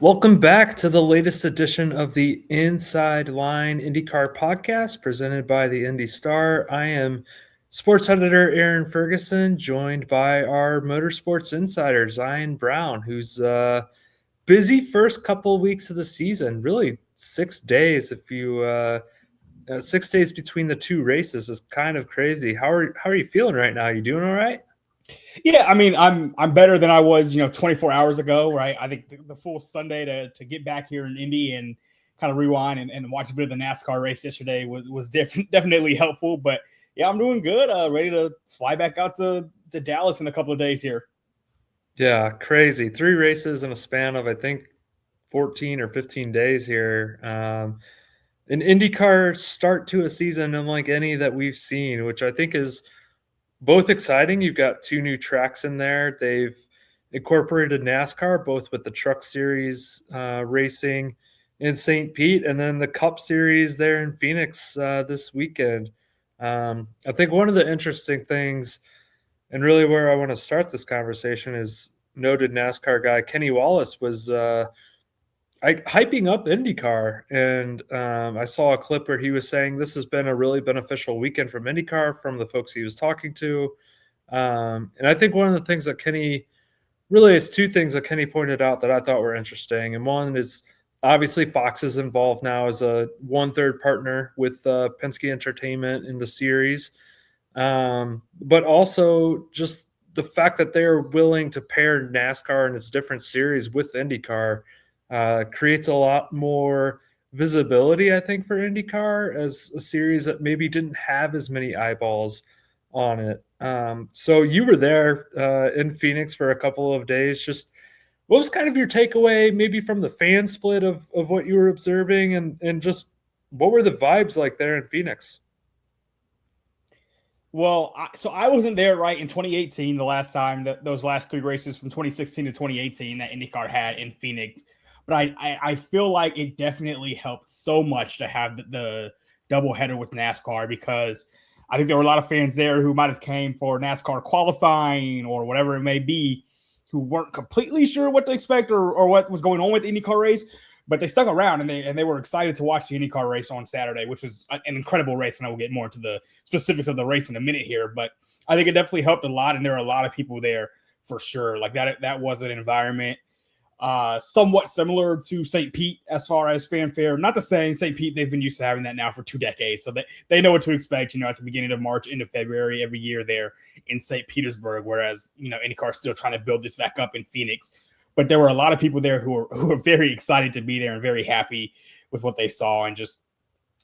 Welcome back to the latest edition of the Inside Line IndyCar podcast presented by the Indy Star. I am sports editor Aaron Ferguson, joined by our motorsports insider, Zion Brown, who's busy first couple weeks of the season. Really, 6 days. If you 6 days between the two races is kind of crazy. How are you feeling right now? You doing all right? Yeah, I mean, I'm better than I was, 24 hours ago, right? I think the full Sunday to get back here in Indy and kind of rewind and watch a bit of the NASCAR race yesterday was definitely helpful. But yeah, I'm doing good. Ready to fly back out to Dallas in a couple of days here. Yeah, crazy. Three races in a span of, I think, 14 or 15 days here. An IndyCar start to a season unlike any that we've seen, which I think is both exciting. You've got two new tracks in there. They've incorporated NASCAR, both with the Truck Series racing in St. Pete and then the Cup Series there in Phoenix this weekend. I think one of the interesting things, and really where I want to start this conversation, is noted NASCAR guy Kenny Wallace was hyping up IndyCar, and I saw a clip where he was saying this has been a really beneficial weekend from IndyCar from the folks he was talking to. And I think one of the things that it's two things that Kenny pointed out that I thought were interesting. And one is obviously Fox is involved now as a one-third partner with Penske Entertainment in the series. But also just the fact that they're willing to pair NASCAR and its different series with IndyCar creates a lot more visibility, I think, for IndyCar as a series that maybe didn't have as many eyeballs on it. So you were there in Phoenix for a couple of days. Just what was kind of your takeaway, maybe from the fan split of what you were observing, and just what were the vibes like there in Phoenix? Well, so I wasn't there right in 2018, the last time that those last three races from 2016 to 2018 that IndyCar had in Phoenix. But I feel like it definitely helped so much to have the doubleheader with NASCAR, because I think there were a lot of fans there who might have came for NASCAR qualifying or whatever it may be, who weren't completely sure what to expect or what was going on with the IndyCar race. But they stuck around and they were excited to watch the IndyCar race on Saturday, which was an incredible race. And I will get more into the specifics of the race in a minute here. But I think it definitely helped a lot. And there are a lot of people there for sure. Like that was an environment somewhat similar to St. Pete as far as fanfare. Not the same. St. Pete, they've been used to having that now for 2 decades. So they know what to expect, at the beginning of March, end of February, every year there in St. Petersburg. Whereas, IndyCar is still trying to build this back up in Phoenix. But there were a lot of people there who were very excited to be there and very happy with what they saw and just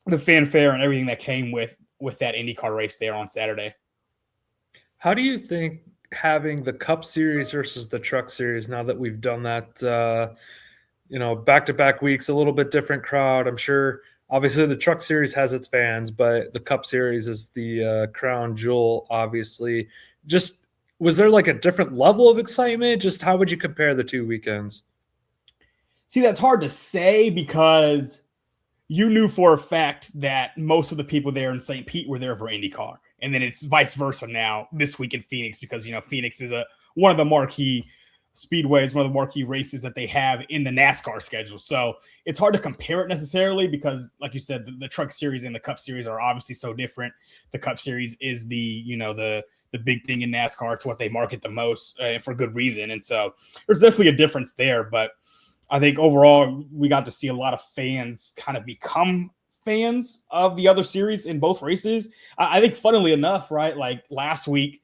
the fanfare and everything that came with that IndyCar race there on Saturday. How do you think having the Cup Series versus the Truck Series, now that we've done that, back-to-back weeks, a little bit different crowd? I'm sure, obviously, the Truck Series has its fans, but the Cup Series is the crown jewel, obviously. Just was there like a different level of excitement? Just how would you compare the two weekends? See, that's hard to say because you knew for a fact that most of the people there in St. Pete were there for IndyCar. And then it's vice versa now this week in Phoenix because, Phoenix is one of the marquee speedways, one of the marquee races that they have in the NASCAR schedule. So it's hard to compare it necessarily because, like you said, the Truck Series and the Cup Series are obviously so different. The Cup Series is the big thing in NASCAR. It's what they market the most for good reason. And so there's definitely a difference there. But I think overall, we got to see a lot of fans kind of become fans of the other series in both races. I think, funnily enough, right, like last week,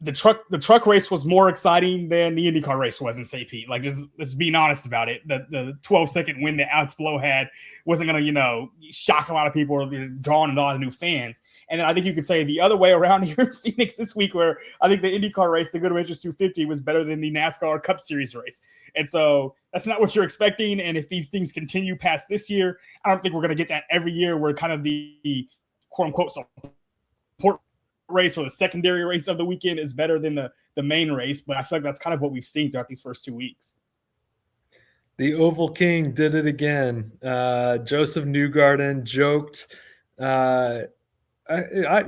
the truck race was more exciting than the IndyCar race was in St. Pete. Like, just let's being honest about it. The 12-second win that Alex Blow had wasn't going to, shock a lot of people or draw in a lot of new fans. And then I think you could say the other way around here in Phoenix this week, where I think the IndyCar race, the Good Adventures 250, was better than the NASCAR Cup Series race. And so that's not what you're expecting. And if these things continue past this year, I don't think we're going to get that every year where kind of the quote-unquote support race or the secondary race of the weekend is better than the main race. But I feel like that's kind of what we've seen throughout these first 2 weeks. The Oval King did it again. Josef Newgarden joked. I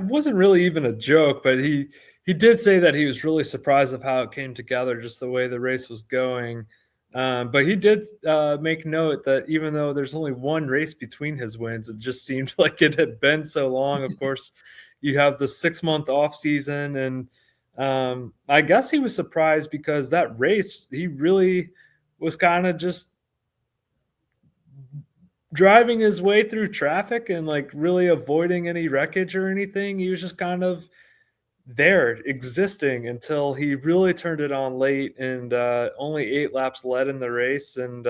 wasn't really even a joke, but he did say that he was really surprised of how it came together, just the way the race was going. But he did make note that even though there's only one race between his wins, it just seemed like it had been so long. Of course, you have the 6 month off season, and I guess he was surprised because that race he really was kind of just driving his way through traffic and like really avoiding any wreckage or anything. He was just kind of there existing until he really turned it on late and only 8 laps led in the race. And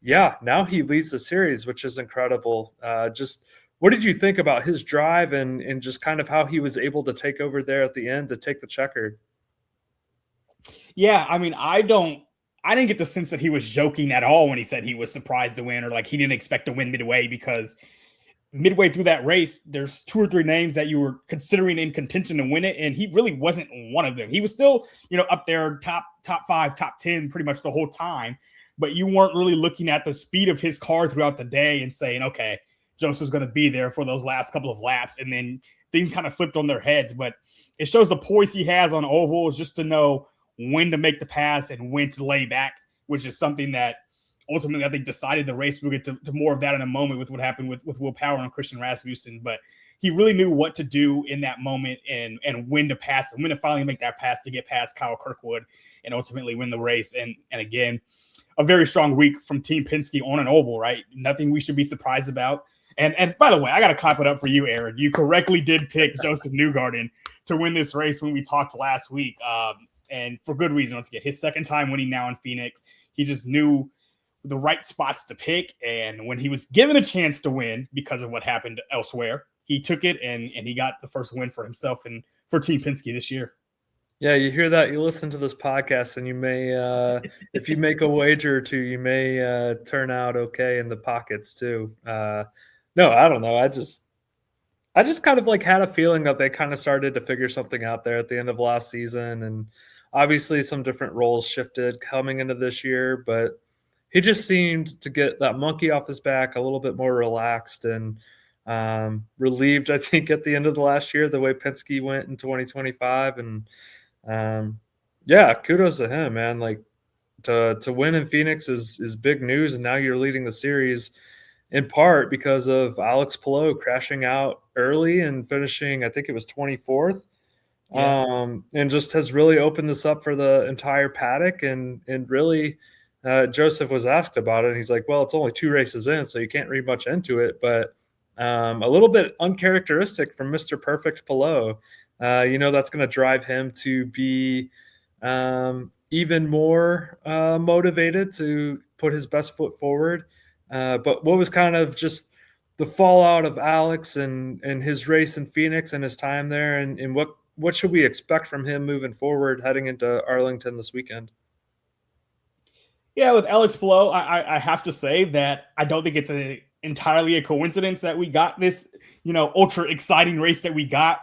yeah, now he leads the series, which is incredible. Just what did you think about his drive and just kind of how he was able to take over there at the end to take the checkered? Yeah, I mean, I didn't get the sense that he was joking at all when he said he was surprised to win or like he didn't expect to win midway, because midway through that race, there's 2 or 3 names that you were considering in contention to win it, and he really wasn't one of them. He was still, up there, top 5, top 10, pretty much the whole time. But you weren't really looking at the speed of his car throughout the day and saying, okay, Joseph's going to be there for those last couple of laps, and then things kind of flipped on their heads. But it shows the poise he has on ovals just to know when to make the pass and when to lay back, which is something that ultimately I think decided the race. We'll get to more of that in a moment with what happened with Will Power and Christian Rasmussen. But he really knew what to do in that moment and when to pass and when to finally make that pass to get past Kyle Kirkwood and ultimately win the race. And again, a very strong week from Team Penske on an oval, right? Nothing we should be surprised about. And by the way, I got to clap it up for you, Aaron. You correctly did pick Josef Newgarden to win this race when we talked last week. And for good reason. Once again, his second time winning now in Phoenix. He just knew the right spots to pick. And when he was given a chance to win because of what happened elsewhere, he took it and he got the first win for himself and for Team Penske this year. Yeah, you hear that, you listen to this podcast, and you may, if you make a wager or two, you may turn out okay in the pockets too. No, I don't know. I just kind of like had a feeling that they kind of started to figure something out there at the end of last season, and obviously some different roles shifted coming into this year, but he just seemed to get that monkey off his back a little bit more relaxed and relieved, I think, at the end of the last year, the way Penske went in 2025. And yeah, kudos to him, man. Like to win in Phoenix is big news, and now you're leading the series in part because of Alex Palou crashing out early and finishing, I think it was 24th. Yeah. And just has really opened this up for the entire paddock. And really, Joseph was asked about it, and he's like, "Well, it's only 2 races in, so you can't read much into it." But a little bit uncharacteristic from Mr. Perfect Palou. That's going to drive him to be even more motivated to put his best foot forward. But what was kind of just the fallout of Alex and his race in Phoenix and his time there, and what should we expect from him moving forward heading into Arlington this weekend? Yeah, with Alex Palou, I have to say that I don't think it's entirely a coincidence that we got this, ultra exciting race that we got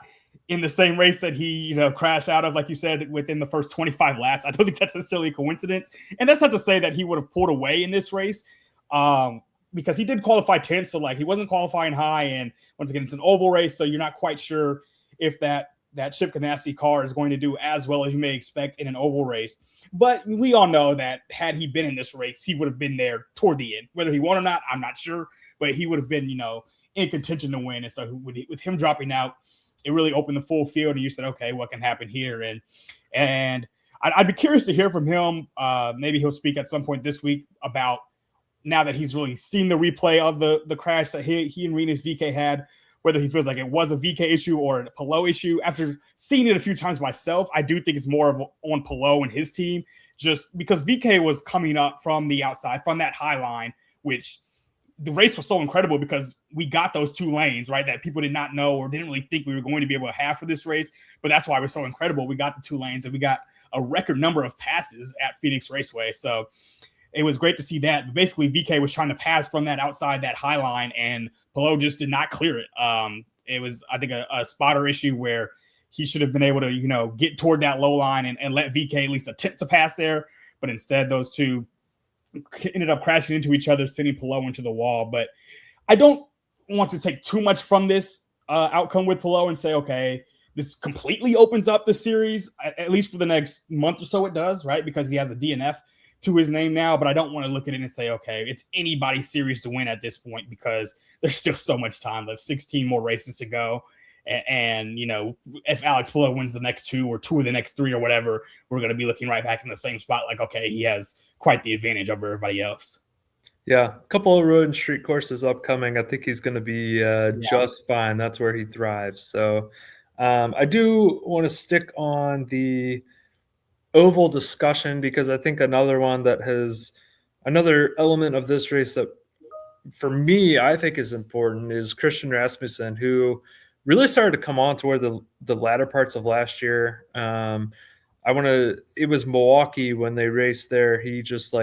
in the same race that he, crashed out of, like you said, within the first 25 laps. I don't think that's necessarily a coincidence. And that's not to say that he would have pulled away in this race, because he did qualify 10th. So, like, he wasn't qualifying high. And once again, it's an oval race, so you're not quite sure if that Chip Ganassi car is going to do as well as you may expect in an oval race. But we all know that had he been in this race, he would have been there toward the end. Whether he won or not, I'm not sure. But he would have been, in contention to win. And so with him dropping out, it really opened the full field. And you said, okay, what can happen here? And I'd be curious to hear from him. Maybe he'll speak at some point this week about, now that he's really seen the replay of the crash that he and Rinus VeeKay had, whether he feels like it was a VeeKay issue or a Palou issue. After seeing it a few times myself, I do think it's more of on Palou and his team, just because VeeKay was coming up from the outside, from that high line, which the race was so incredible because we got those 2 lanes, right, that people did not know or didn't really think we were going to be able to have for this race. But that's why it was so incredible. We got the 2 lanes and we got a record number of passes at Phoenix Raceway. So it was great to see that. But basically, VeeKay was trying to pass from that outside, that high line, and Palou just did not clear it. It was, I think, a spotter issue where he should have been able to, get toward that low line and let VeeKay at least attempt to pass there. But instead, those two ended up crashing into each other, sending Palou into the wall. But I don't want to take too much from this outcome with Palou and say, okay, this completely opens up the series, at least for the next month or so it does, right? Because he has a DNF to his name now, but I don't want to look at it and say, okay, it's anybody's series to win at this point because there's still so much time left, 16 more races to go. And if Alex Palou wins the next two or two of the next three or whatever, we're going to be looking right back in the same spot. Like, okay, he has quite the advantage over everybody else. Yeah, a couple of road and street courses upcoming. I think he's going to be just fine. That's where he thrives. So I do want to stick on the oval discussion because I think another element of this race that for me I think is important is Christian Rasmussen, who really started to come on toward the latter parts of last year. It was Milwaukee when they raced there. He just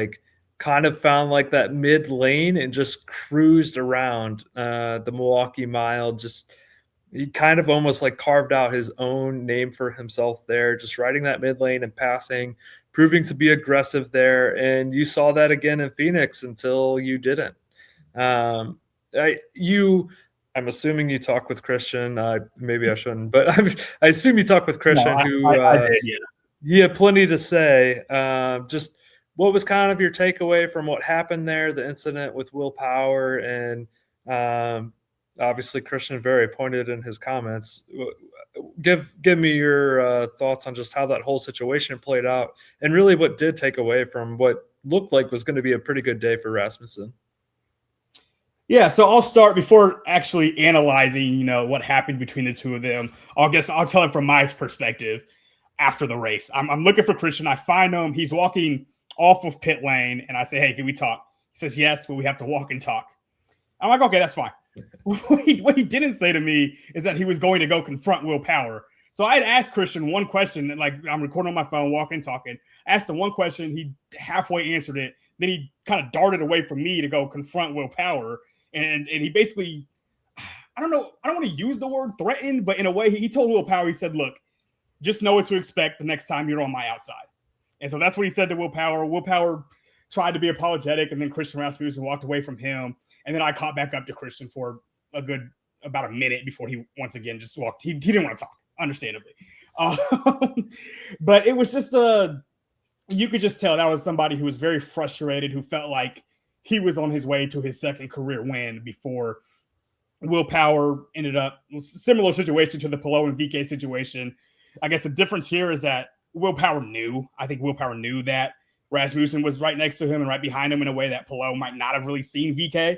kind of found that mid lane and just cruised around the Milwaukee Mile. He kind of almost carved out his own name for himself there, just riding that mid lane and passing, proving to be aggressive there. And you saw that again in Phoenix until you didn't. I'm assuming you talk with Christian. Maybe I shouldn't, but I assume you talk with Christian, I did, yeah. He had plenty to say. Just what was kind of your takeaway from what happened there, the incident with Will Power, and obviously Christian very pointed in his comments. Give me your thoughts on just how that whole situation played out, and really what did take away from what looked like was going to be a pretty good day for Rasmussen. Yeah, so I'll start before actually analyzing, what happened between the two of them. I'll tell it from my perspective after the race. I'm looking for Christian. I find him. He's walking off of pit lane, and I say, "Hey, can we talk?" He says, "Yes, but we have to walk and talk." I'm like, "Okay, that's fine." What he didn't say to me is that he was going to go confront Will Power. So I had asked Christian one question, and I'm recording on my phone, walking, talking. I asked him one question. He halfway answered it. Then he kind of darted away from me to go confront Will Power. And he basically, I don't know, I don't want to use the word threatened, but in a way, he told Will Power, he said, "Look, just know what to expect the next time you're on my outside." And so that's what he said to Will Power. Will Power tried to be apologetic, and then Christian Rasmussen walked away from him. And then I caught back up to Christian for about a minute before he once again just walked. He didn't want to talk, understandably. But it was just you could just tell that was somebody who was very frustrated, who felt like he was on his way to his second career win before Will Power ended up similar situation to the Palou and VK situation. I guess the difference here is that Will Power knew. I think Will Power knew that Rasmussen was right next to him and right behind him in a way that Palou might not have really seen VK.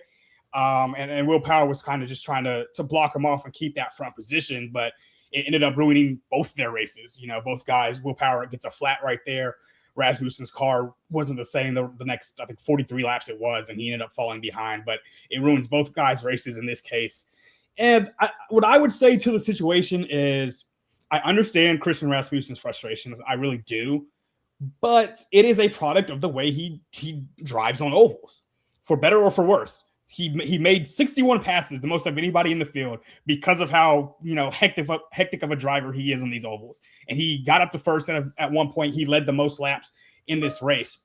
And Will Power was kind of just trying to block him off and keep that front position, but it ended up ruining both their races. Both guys, Will Power gets a flat right there. Rasmussen's car wasn't the same the next, I think, 43 laps it was, and he ended up falling behind. But it ruins both guys' races in this case. And what I would say to the situation is I understand Christian Rasmussen's frustration. I really do. But it is a product of the way he drives on ovals, for better or for worse. He made 61 passes, the most of anybody in the field, because of how hectic of a driver he is on these ovals. And he got up to first, and at one point he led the most laps in this race.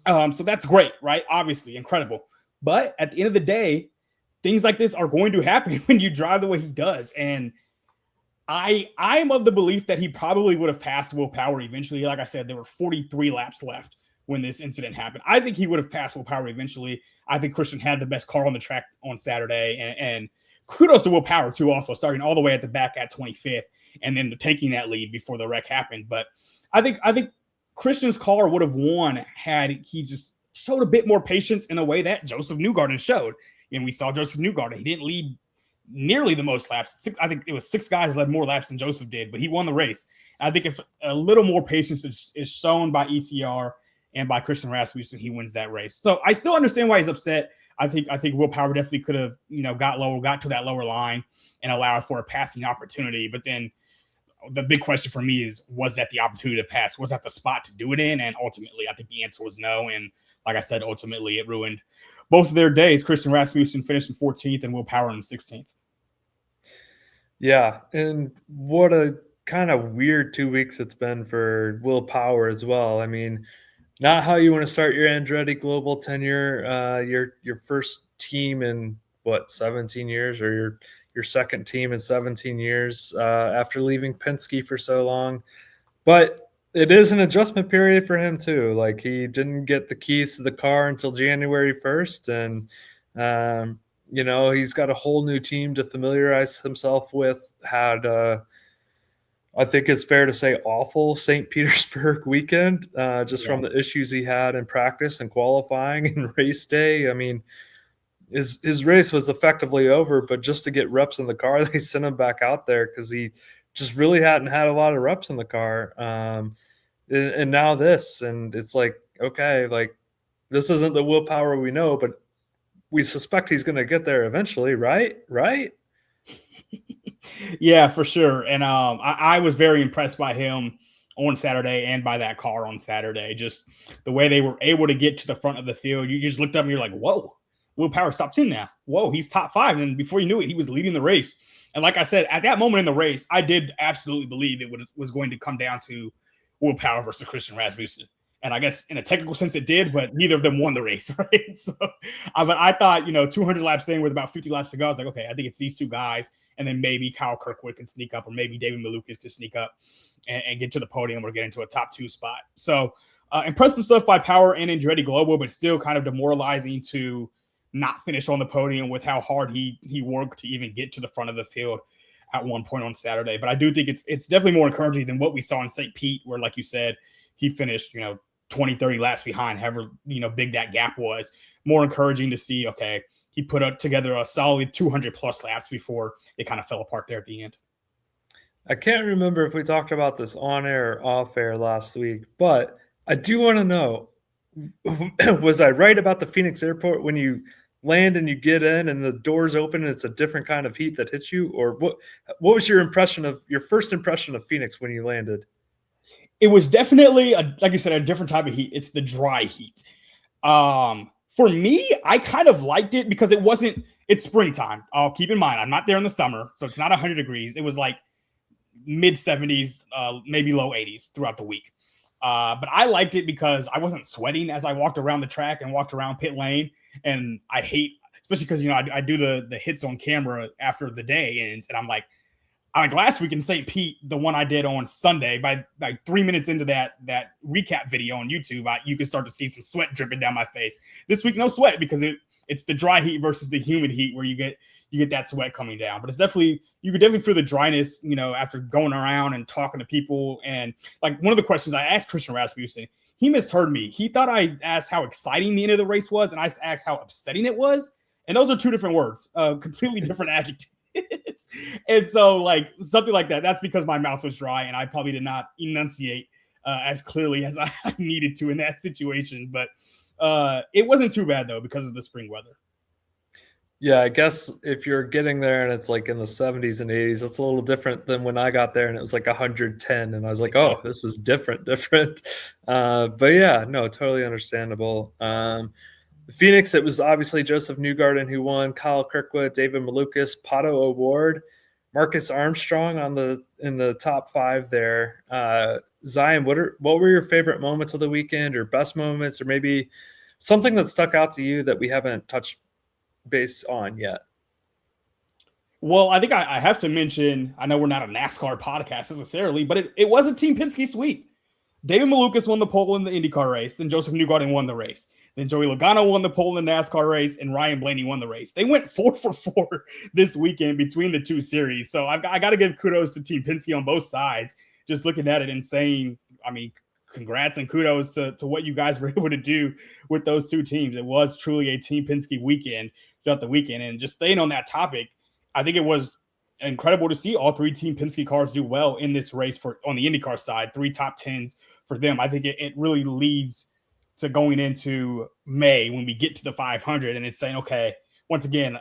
So that's great, right? Obviously, incredible. But at the end of the day, things like this are going to happen when you drive the way he does. And I'm of the belief that he probably would have passed Will Power eventually. Like I said, there were 43 laps left when this incident happened. I think he would have passed Will Power eventually. I think Christian had the best car on the track on Saturday, and kudos to Will Power too, also starting all the way at the back at 25th and then taking that lead before the wreck happened. But I think Christian's car would have won had he just showed a bit more patience in a way that Josef Newgarden showed. And we saw Josef Newgarden. He didn't lead nearly the most laps. I think it was 6 guys led more laps than Josef did, but he won the race. I think if a little more patience is shown by ECR and by Christian Rasmussen, he wins that race. So I still understand why he's upset. I think Will Power definitely could have, got to that lower line and allowed for a passing opportunity. But then the big question for me is, was that the opportunity to pass? Was that the spot to do it in? And ultimately, I think the answer was no. And like I said, ultimately it ruined both of their days. Christian Rasmussen finished in 14th and Will Power in 16th. Yeah, and what a kind of weird 2 weeks it's been for Will Power as well. I mean, not how you want to start your Andretti Global tenure, your first team in 17 years, or your second team in 17 years after leaving Penske for so long. But It is an adjustment period for him too. Like he didn't get the keys to the car until January 1st, and he's got a whole new team to familiarize himself with. Had I think it's fair to say awful St. Petersburg weekend, just Yeah. from the issues he had in practice and qualifying and race day. I mean, his race was effectively over, but just to get reps in the car, they sent him back out there because he just really hadn't had a lot of reps in the car. And now this, and it's like, okay, like this isn't the willpower we know, but we suspect he's going to get there eventually, right? Right? Yeah, for sure. And I was very impressed by him on Saturday and by that car on Saturday. Just the way they were able to get to the front of the field. You just looked up and you're like, whoa, Will Power's top 10 now. Whoa, he's top 5. And before you knew it, he was leading the race. And like I said, at that moment in the race, I did absolutely believe it was going to come down to Will Power versus Christian Rasmussen. And I guess in a technical sense it did, but neither of them won the race, right? So I thought, 200 laps in with about 50 laps to go, I was like, okay, I think it's these two guys, and then maybe Kyle Kirkwood can sneak up, or maybe David Malukas can sneak up and get to the podium or get into a top 2 spot. So impressive stuff by Power and Andretti Global, but still kind of demoralizing to not finish on the podium with how hard he worked to even get to the front of the field at one point on Saturday. But I do think it's definitely more encouraging than what we saw in St. Pete, where, like you said, he finished, 20, 30 laps behind, however, big that gap was. More encouraging to see, okay, he put together a solid 200 plus laps before it kind of fell apart there at the end. I can't remember if we talked about this on air or off air last week, but I do want to know, was I right about the Phoenix airport when you land and you get in and the doors open and it's a different kind of heat that hits you? Or what was your first impression of Phoenix when you landed? It was definitely, like you said, a different type of heat. It's the dry heat. For me, I kind of liked it because it's springtime. I'll keep in mind, I'm not there in the summer, so it's not 100 degrees. It was like mid 70s, maybe low 80s throughout the week. But I liked it because I wasn't sweating as I walked around the track and walked around pit lane. And I hate, especially because, I do the hits on camera after the day ends. And I'm like last week in St. Pete, the one I did on Sunday, by like 3 minutes into that recap video on YouTube, you could start to see some sweat dripping down my face. This week, no sweat because it's the dry heat versus the humid heat where you get that sweat coming down. But you could definitely feel the dryness, after going around and talking to people. And like one of the questions I asked Christian Rasmussen, he misheard me. He thought I asked how exciting the end of the race was, and I asked how upsetting it was. And those are two different words, completely different adjectives. And so, like, something like that, that's because my mouth was dry and I probably did not enunciate as clearly as I needed to in that situation. But it wasn't too bad, though, because of the spring weather. Yeah, I guess if you're getting there and it's like in the 70s and 80s, it's a little different than when I got there and it was like 110. And I was like, oh, this is different. But yeah, no, totally understandable. Phoenix, it was obviously Josef Newgarden who won, Kyle Kirkwood, David Malukas, Pato O'Ward, Marcus Armstrong in the top 5 there. Zion, what were your favorite moments of the weekend, or best moments, or maybe something that stuck out to you that we haven't touched base on yet? Well, I think I have to mention, I know we're not a NASCAR podcast necessarily, but it was a Team Penske sweep. David Malukas won the pole in the IndyCar race. Then Josef Newgarden won the race. Then Joey Logano won the pole in the NASCAR race, and Ryan Blaney won the race. They went 4 for 4 this weekend between the two series. So I got to give kudos to Team Penske on both sides. Just looking at it and saying, I mean, congrats and kudos to what you guys were able to do with those two teams. It was truly a Team Penske weekend throughout the weekend. And just staying on that topic, I think it was incredible to see all 3 Team Penske cars do well in this race on the IndyCar side, 3 top 10s for them. I think it really leads to going into May when we get to the 500 and it's saying, okay, once again,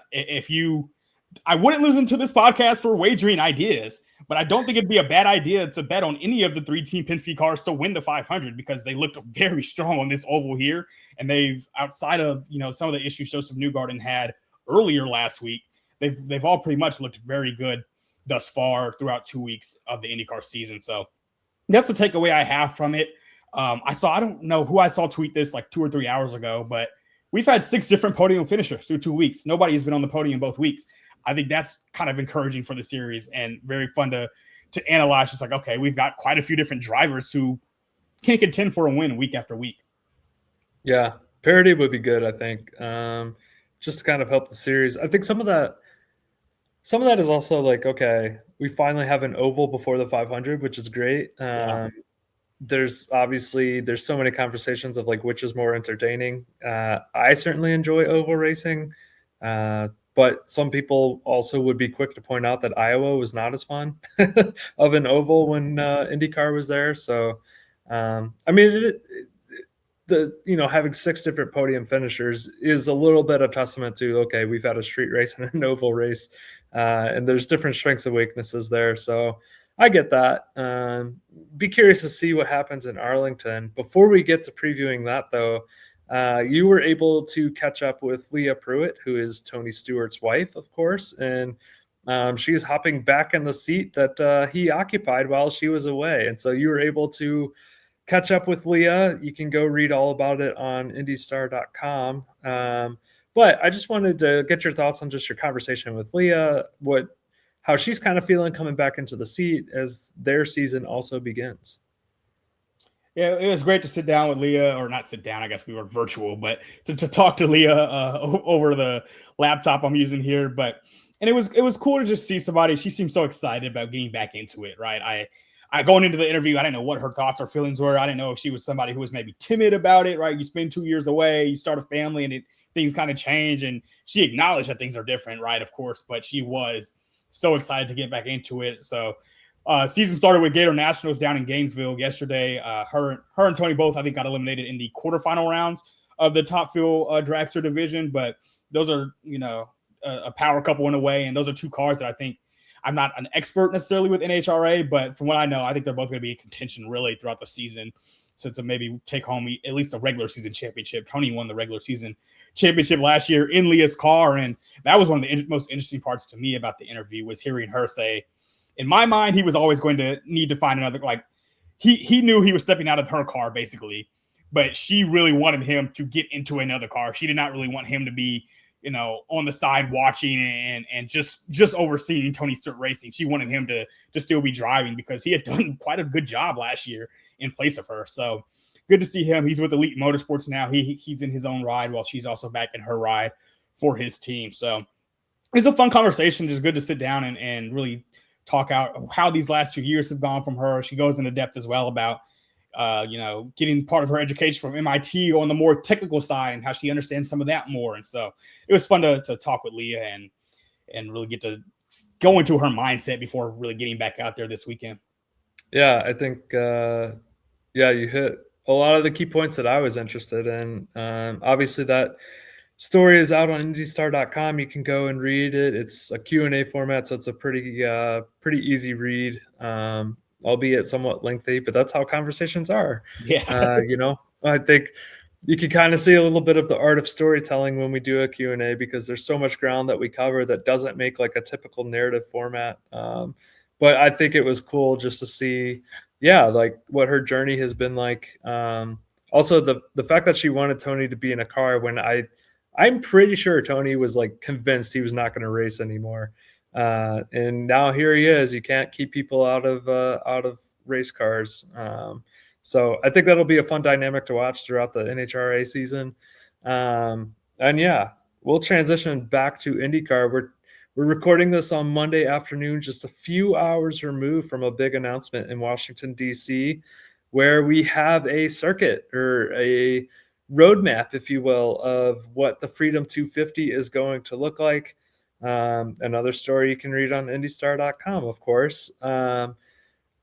I wouldn't listen to this podcast for wagering ideas, but I don't think it'd be a bad idea to bet on any of the 3 Team Penske cars to win the 500 because they looked very strong on this oval here. And they've, outside of, some of the issues Josef Newgarden had earlier last week, they've all pretty much looked very good thus far throughout 2 weeks of the IndyCar season. So that's the takeaway I have from it. I don't know who I saw tweet this like 2 or 3 hours ago, but we've had 6 different podium finishers through 2 weeks. Nobody has been on the podium both weeks. I think that's kind of encouraging for the series and very fun to analyze. Just like, okay, we've got quite a few different drivers who can't contend for a win week after week. Yeah, parity would be good, I think, just to kind of help the series. I think some of that is also like, okay, we finally have an oval before the 500, which is great. Yeah. There's so many conversations of like which is more entertaining. I certainly enjoy oval racing, but some people also would be quick to point out that Iowa was not as fun of an oval when IndyCar was there. So, I mean, having six different podium finishers is a little bit of testament to, okay, we've had a street race and an oval race, and there's different strengths and weaknesses there. So I get that. Be curious to see what happens in Arlington. Before we get to previewing that, though, you were able to catch up with Leah Pruitt, who is Tony Stewart's wife, of course, and she is hopping back in the seat that he occupied while she was away. And so you were able to catch up with Leah. You can go read all about it on IndyStar.com. But I just wanted to get your thoughts on just your conversation with Leah, how she's kind of feeling coming back into the seat as their season also begins. Yeah, it was great to sit down with Leah, or not sit down. I guess we were virtual, but to talk to Leah over the laptop I'm using here. And it was cool to just see somebody. She seemed so excited about getting back into it. Right, I going into the interview, I didn't know what her thoughts or feelings were. I didn't know if she was somebody who was maybe timid about it. Right, you spend 2 years away, you start a family, and things kind of change. And she acknowledged that things are different, right? Of course, but she was so excited to get back into it. So season started with Gator Nationals down in Gainesville yesterday. Her and Tony both, I think, got eliminated in the quarterfinal rounds of the Top Fuel Dragster division. But those are, a power couple in a way. And those are two cars that I think, I'm not an expert necessarily with NHRA, but from what I know, I think they're both going to be in contention really throughout the season to maybe take home at least a regular season championship. Tony won the regular season championship last year in Leah's car. And that was one of the most interesting parts to me about the interview, was hearing her say, in my mind, he was always going to need to find another, like he knew he was stepping out of her car basically, but she really wanted him to get into another car. She did not really want him to be, on the side watching and just overseeing Tony Stewart racing. She wanted him to still be driving because he had done quite a good job last year in place of her. So good to see him. He's with Elite Motorsports now. He's in his own ride while she's also back in her ride for his team. So it's a fun conversation. Just good to sit down and really talk out how these last 2 years have gone from her. She goes into depth as well about, getting part of her education from MIT on the more technical side and how she understands some of that more. And so it was fun to talk with Leah and really get to go into her mindset before really getting back out there this weekend. Yeah, I think, you hit a lot of the key points that I was interested in. Obviously that story is out on IndyStar.com. You can go and read it. It's a Q&A format, so it's a pretty easy read, albeit somewhat lengthy, but that's how conversations are. Yeah. I think you can kind of see a little bit of the art of storytelling when we do a Q&A, because there's so much ground that we cover that doesn't make like a typical narrative format. But I think it was cool just to see, like what her journey has been like. Also the fact that she wanted Tony to be in a car when I'm pretty sure Tony was like convinced he was not going to race anymore. And now here he is. You can't keep people out of race cars. So I think that'll be a fun dynamic to watch throughout the NHRA season. And we'll transition back to IndyCar. We're recording this on Monday afternoon, just a few hours removed from a big announcement in Washington, D.C., where we have a circuit or a roadmap, if you will, of what the Freedom 250 is going to look like. Another story you can read on IndyStar.com, of course.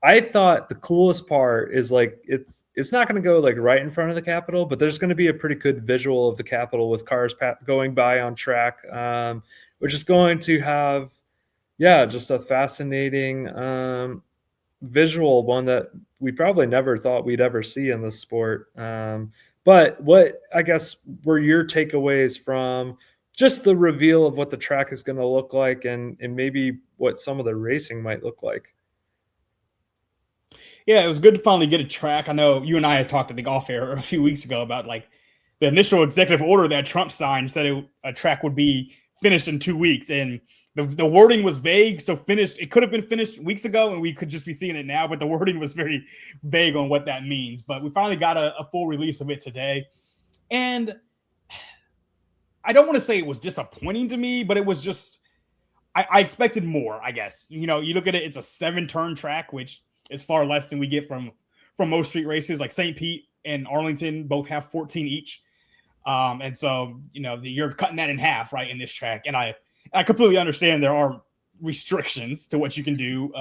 I thought the coolest part is like it's not going to go like right in front of the Capitol, but there's going to be a pretty good visual of the Capitol with cars going by on track, which is going to have just a fascinating visual, one that we probably never thought we'd ever see in this sport. But what, I guess, were your takeaways from just the reveal of what the track is going to look like and maybe what some of the racing might look like? Yeah, it was good to finally get a track. I know you and I had talked at the golf fair a few weeks ago about like the initial executive order that Trump signed said a track would be finished in 2 weeks. And the wording was vague. So finished, it could have been finished weeks ago, and we could just be seeing it now. But the wording was very vague on what that means. But we finally got a full release of it today, and I don't want to say it was disappointing to me, but it was just I expected more. I guess you look at it; it's a 7-turn track, which is far less than we get from most street races. Like St. Pete and Arlington both have 14 each. And so, you're cutting that in half, right, in this track. And I completely understand there are restrictions to what you can do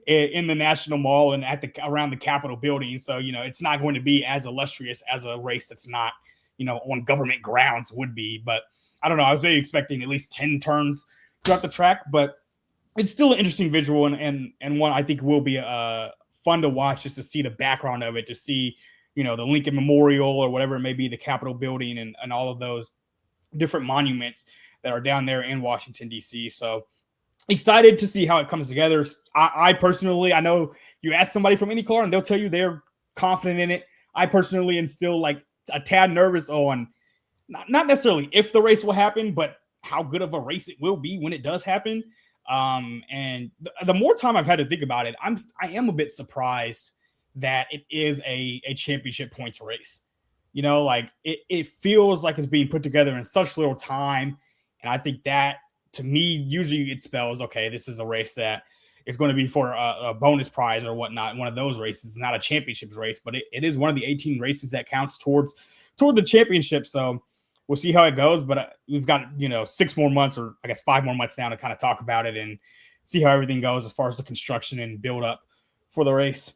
in the National Mall and around the Capitol building. So, it's not going to be as illustrious as a race that's not, on government grounds would be. But I don't know. I was very expecting at least 10 turns throughout the track, but it's still an interesting visual and one I think will be fun to watch, just to see the background of it, to see the Lincoln Memorial or whatever it may be, the Capitol building and all of those different monuments that are down there in Washington, D.C. So excited to see how it comes together. I personally, I know you ask somebody from IndyCar and they'll tell you they're confident in it. I personally am still like a tad nervous on not necessarily if the race will happen, but how good of a race it will be when it does happen. And the more time I've had to think about it, I am a bit surprised that it is a championship points race. Like it feels like it's being put together in such little time. And I think that, to me, usually it spells, okay, this is a race that is going to be for a bonus prize or whatnot. One of those races, not a championship race, but it is one of the 18 races that counts toward the championship. So we'll see how it goes. But we've got, 6 more months, or I guess 5 more months now, to kind of talk about it and see how everything goes as far as the construction and build up for the race.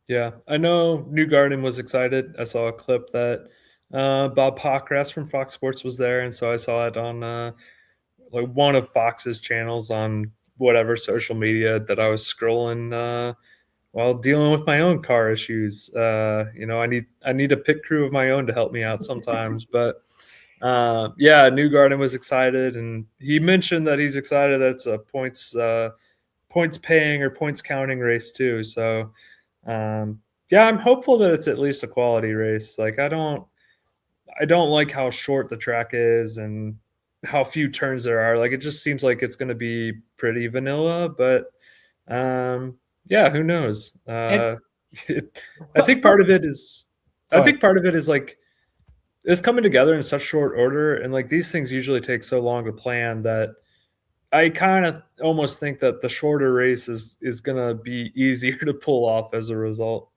Yeah, I know Newgarden was excited. I saw a clip that Bob Pockras from Fox Sports was there, and so I saw it on like one of Fox's channels on whatever social media that I was scrolling while dealing with my own car issues. I need a pit crew of my own to help me out sometimes, but yeah, Newgarden was excited, and he mentioned that he's excited that it's a points paying or points counting race too. So. Yeah, I'm hopeful that it's at least a quality race. Like I don't like how short the track is and how few turns there are. Like it just seems like it's going to be pretty vanilla, but yeah, who knows? And I think part of it is like it's coming together in such short order, and like these things usually take so long to plan that I kind of almost think that the shorter race is gonna be easier to pull off as a result.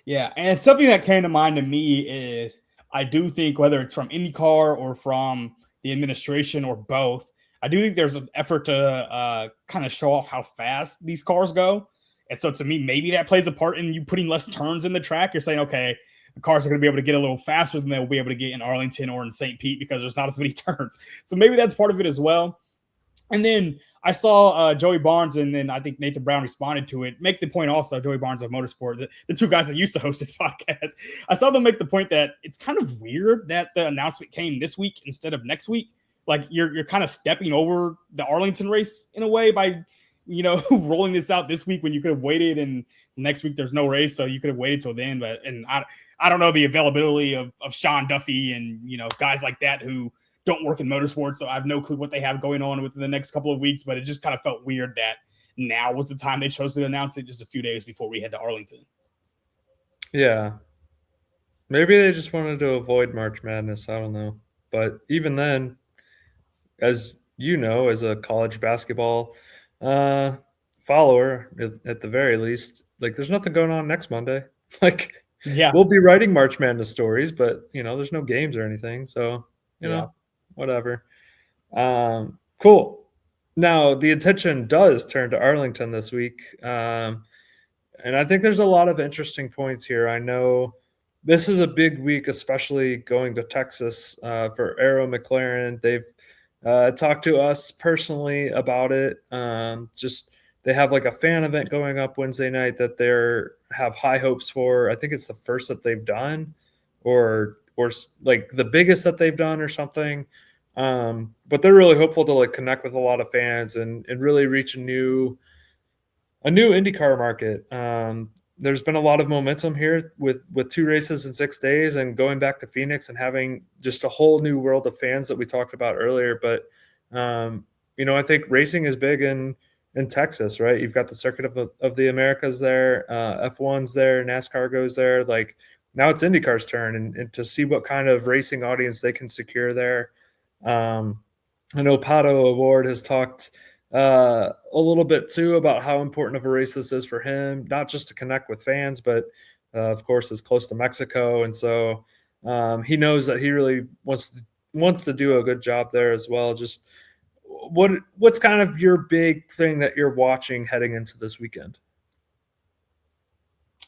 Yeah, and something that came to mind to me is I do think, whether it's from IndyCar or from the administration or both, I do think there's an effort to kind of show off how fast these cars go. And so to me, maybe that plays a part in you putting less turns in the track. You're saying, okay, the cars are going to be able to get a little faster than they'll be able to get in Arlington or in St. Pete because there's not as many turns. So maybe that's part of it as well. And then I saw Joey Barnes, and then I think Nathan Brown responded to it. Make the point also, Joey Barnes of Motorsport, the two guys that used to host this podcast. I saw them make the point that it's kind of weird that the announcement came this week instead of next week. Like you're kind of stepping over the Arlington race in a way by, rolling this out this week when you could have waited, and next week there's no race, so you could have waited till then. But I don't know the availability of Sean Duffy and guys like that who don't work in motorsports, so I have no clue what they have going on within the next couple of weeks, but it just kind of felt weird that now was the time they chose to announce it, just a few days before we head to Arlington. Yeah. Maybe they just wanted to avoid March Madness. I don't know. But even then, as you know, as a college basketball follower, at the very least, like there's nothing going on next Monday. Like, Yeah. we'll be writing March Madness stories, but, there's no games or anything. So, whatever. Cool. Now the attention does turn to Arlington this week, and I think there's a lot of interesting points here. I know this is a big week, especially going to Texas for Arrow McLaren. They've talked to us personally about it. Just they have like a fan event going up Wednesday night that they're have high hopes for. I think it's the first that they've done, or like the biggest that they've done or something. But they're really hopeful to like connect with a lot of fans and really reach a new IndyCar market. There's been a lot of momentum here with 2 races in 6 days and going back to Phoenix and having just a whole new world of fans that we talked about earlier. But I think racing is big in Texas, right? You've got the Circuit of the Americas there, F1's there, NASCAR goes there. Like now it's IndyCar's turn, and to see what kind of racing audience they can secure there. Um, I know Pato Award has talked a little bit too about how important of a race this is for him, not just to connect with fans, but of course, is close to Mexico, and so he knows that he really wants to do a good job there as well. Just what's kind of your big thing that you're watching heading into this weekend?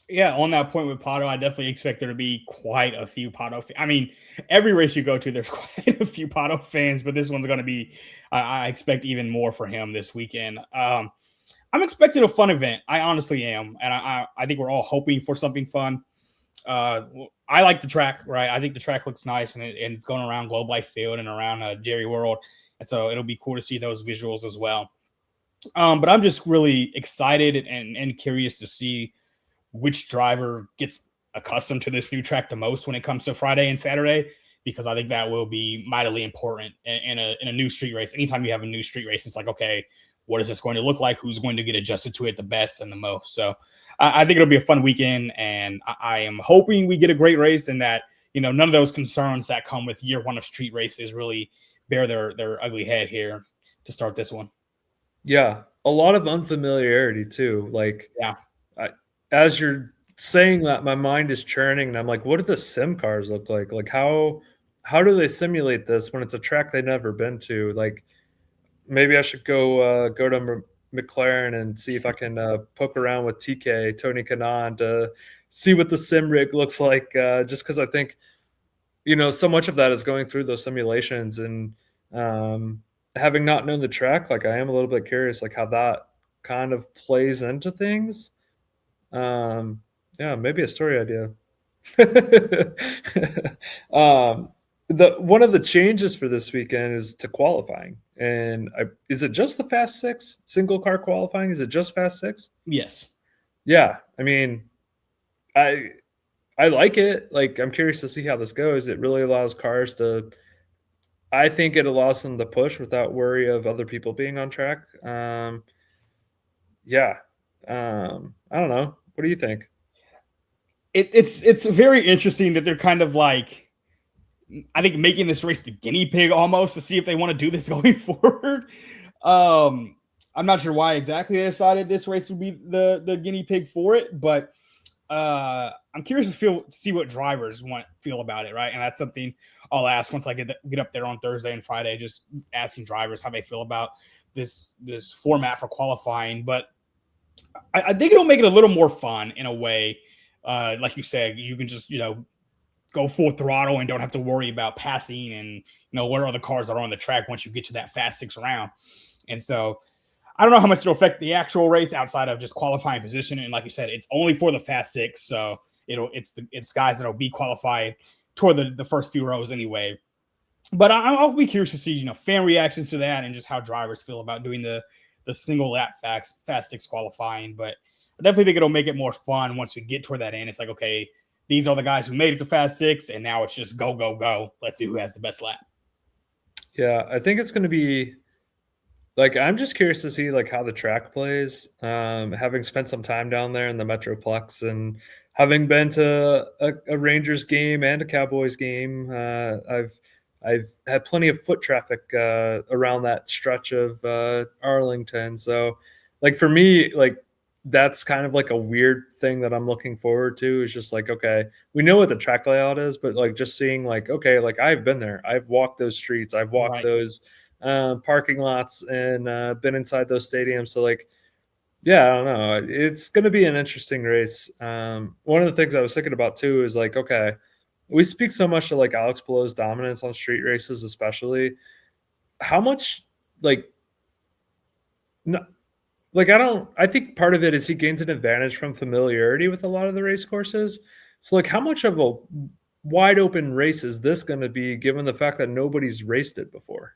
Yeah, on that point with Pato, I definitely expect there to be quite a few Pato. I mean, every race you go to, there's quite a few Pato fans, but this one's going to be. I expect even more for him this weekend. I'm expecting a fun event. I honestly am, and I think we're all hoping for something fun. I like the track, right? I think the track looks nice, and it's going around Globe Life Field and around Jerry World, and so it'll be cool to see those visuals as well. But I'm just really excited and curious to see which driver gets accustomed to this new track the most when it comes to Friday and Saturday, because I think that will be mightily important in a new street race. Anytime you have a new street race, it's like, okay, what is this going to look like? Who's going to get adjusted to it the best and the most? So I think it'll be a fun weekend, and I am hoping we get a great race, and that none of those concerns that come with year one of street races really bear their ugly head here to start this one. Yeah, a lot of unfamiliarity too. Like, Yeah. as you're saying that, my mind is churning, and I'm like, what do the sim cars look like? Like, how do they simulate this when it's a track they've never been to? Like, maybe I should go to McLaren and see if I can poke around with TK Tony Kanaan to see what the sim rig looks like. Just because I think so much of that is going through those simulations, and having not known the track, like I am a little bit curious, like how that kind of plays into things. Yeah, maybe a story idea. um, the one of the changes for this weekend is to qualifying, and is it just the Fast Six single car qualifying? Is it just Fast Six? Yes. Yeah, I mean, I I like it. Like, I'm curious to see how this goes. It really allows cars to. I think it allows them to push without worry of other people being on track. Yeah, I don't know. What do you think? It's very interesting that they're kind of like, I think, making this race the guinea pig almost to see if they want to do this going forward. I'm not sure why exactly they decided this race would be the guinea pig for it, but I'm curious to see what drivers feel about it, right? And that's something I'll ask once I get up there on Thursday and Friday, just asking drivers how they feel about this format for qualifying. But I think it'll make it a little more fun in a way. Like you said, you can just go full throttle and don't have to worry about passing and where other cars are on the track once you get to that Fast Six round. And so I don't know how much it'll affect the actual race outside of just qualifying position. And like you said, it's only for the Fast Six, so it's guys that'll be qualified toward the first few rows anyway. But I'll be curious to see fan reactions to that and just how drivers feel about doing the single lap Fast Six qualifying. But I definitely think it'll make it more fun once we get toward that end. It's like, okay, these are the guys who made it to Fast Six, and now it's just go, go, go. Let's see who has the best lap. Yeah, I think it's going to be like, I'm just curious to see like how the track plays. Having spent some time down there in the Metroplex and having been to a Rangers game and a Cowboys game, I've had plenty of foot traffic around that stretch of Arlington. So, like for me, like that's kind of like a weird thing that I'm looking forward to. Is just like, okay, we know what the track layout is, but like just seeing like, okay, like I've been there, I've walked those streets, I've walked Right. those parking lots, and been inside those stadiums. So like, yeah, I don't know. It's going to be an interesting race. One of the things I was thinking about too is like, okay, we speak so much to like Alex Palou's dominance on street races, especially. How much like no, like I don't. I think part of it is he gains an advantage from familiarity with a lot of the race courses. So like, how much of a wide open race is this going to be, given the fact that nobody's raced it before?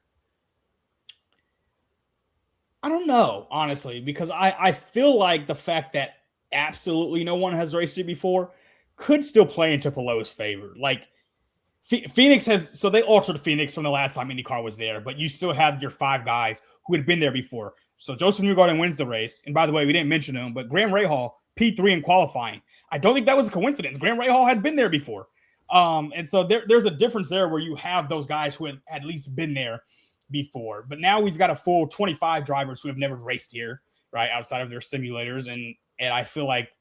I don't know, honestly, because I feel like the fact that absolutely no one has raced it before could still play into Palou's favor. Like Phoenix has, so they altered Phoenix from the last time IndyCar was there, but you still have your five guys who had been there before. So Josef Newgarden wins the race. And by the way, we didn't mention him, but Graham Rahal, P3 in qualifying. I don't think that was a coincidence. Graham Rahal had been there before. And so there's a difference there where you have those guys who had at least been there before. But now we've got a full 25 drivers who have never raced here, right, outside of their simulators. And I feel like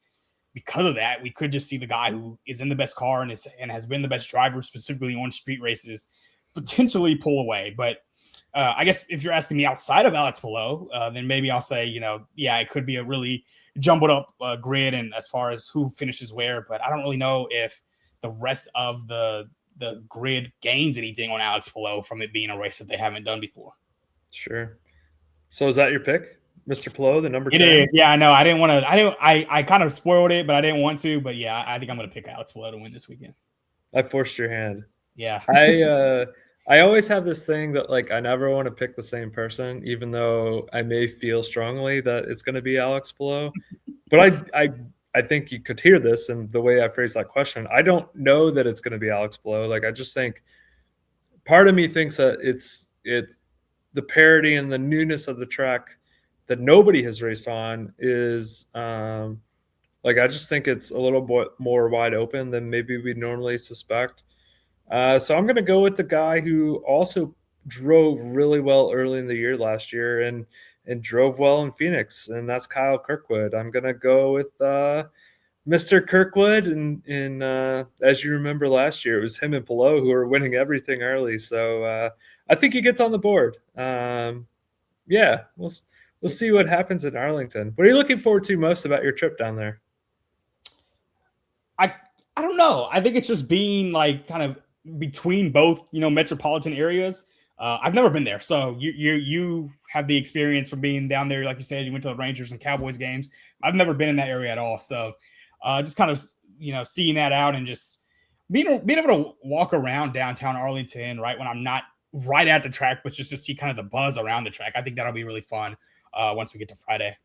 because of that, we could just see the guy who is in the best car and has been the best driver specifically on street races potentially pull away. But I guess if you're asking me outside of Alex Palou, then maybe I'll say, yeah, it could be a really jumbled up grid and as far as who finishes where. But I don't really know if the rest of the grid gains anything on Alex Palou from it being a race that they haven't done before. Sure. So is that your pick? Mr. Palou, the number 10? It is. Yeah, I know. I didn't want to. I kind of spoiled it, but I didn't want to. But yeah, I think I'm going to pick Alex Palou to win this weekend. I forced your hand. Yeah. I always have this thing that like I never want to pick the same person, even though I may feel strongly that it's going to be Alex Palou. But I think you could hear this in the way I phrased that question. I don't know that it's going to be Alex Palou. Like I just think part of me thinks that it's the parity and the newness of the track that nobody has raced on is like I just think it's a little bit more wide open than maybe we normally suspect. So I'm going to go with the guy who also drove really well early in the year last year and drove well in Phoenix, and that's Kyle Kirkwood. I'm going to go with Mr. Kirkwood, and as you remember last year, it was him and Palou who were winning everything early. So I think he gets on the board. Yeah, we'll see what happens in Arlington. What are you looking forward to most about your trip down there? I don't know. I think it's just being like kind of between both, metropolitan areas. I've never been there, so you have the experience from being down there. Like you said, you went to the Rangers and Cowboys games. I've never been in that area at all, so just kind of seeing that out and just being able to walk around downtown Arlington, right, when I'm not right at the track, but just to see kind of the buzz around the track. I think that'll be really fun once we get to Friday.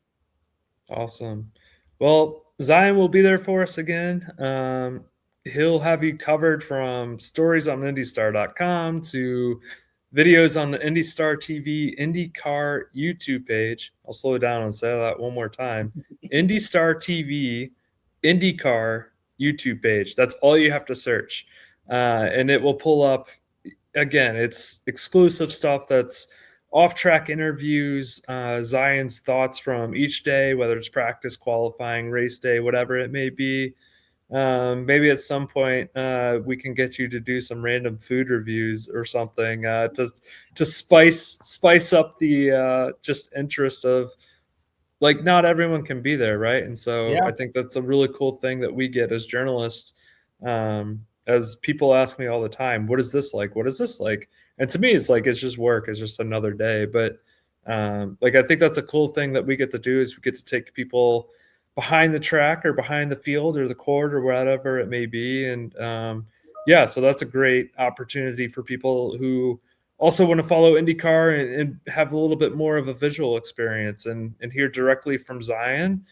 Awesome. Well, Zion will be there for us again. He'll have you covered from stories on IndyStar.com to videos on the IndyStar TV IndyCar YouTube page. I'll slow it down and say that one more time. IndyStar TV IndyCar YouTube page. That's all you have to search. And it will pull up, again, it's exclusive stuff that's off-track interviews, Zion's thoughts from each day, whether it's practice, qualifying, race day, whatever it may be. Maybe at some point we can get you to do some random food reviews or something to spice up the just interest of, like, not everyone can be there, right? And so yeah. I think that's a really cool thing that we get as journalists. As people ask me all the time, what is this like? What is this like? And to me, it's like, it's just work. It's just another day. But like, I think that's a cool thing that we get to do is we get to take people behind the track or behind the field or the court or whatever it may be. And yeah, so that's a great opportunity for people who also want to follow IndyCar and have a little bit more of a visual experience and hear directly from Zion.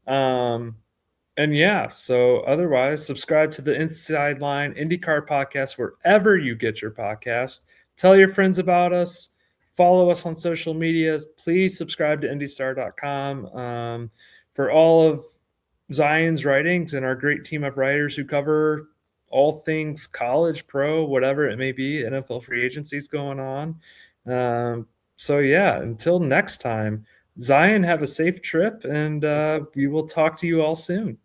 And yeah, so otherwise, subscribe to the Inside Line IndyCar podcast wherever you get your podcast. Tell your friends about us. Follow us on social media. Please subscribe to IndyStar.com for all of Zion's writings and our great team of writers who cover all things college, pro, whatever it may be, NFL free agencies going on. So yeah, until next time, Zion, have a safe trip, and we will talk to you all soon.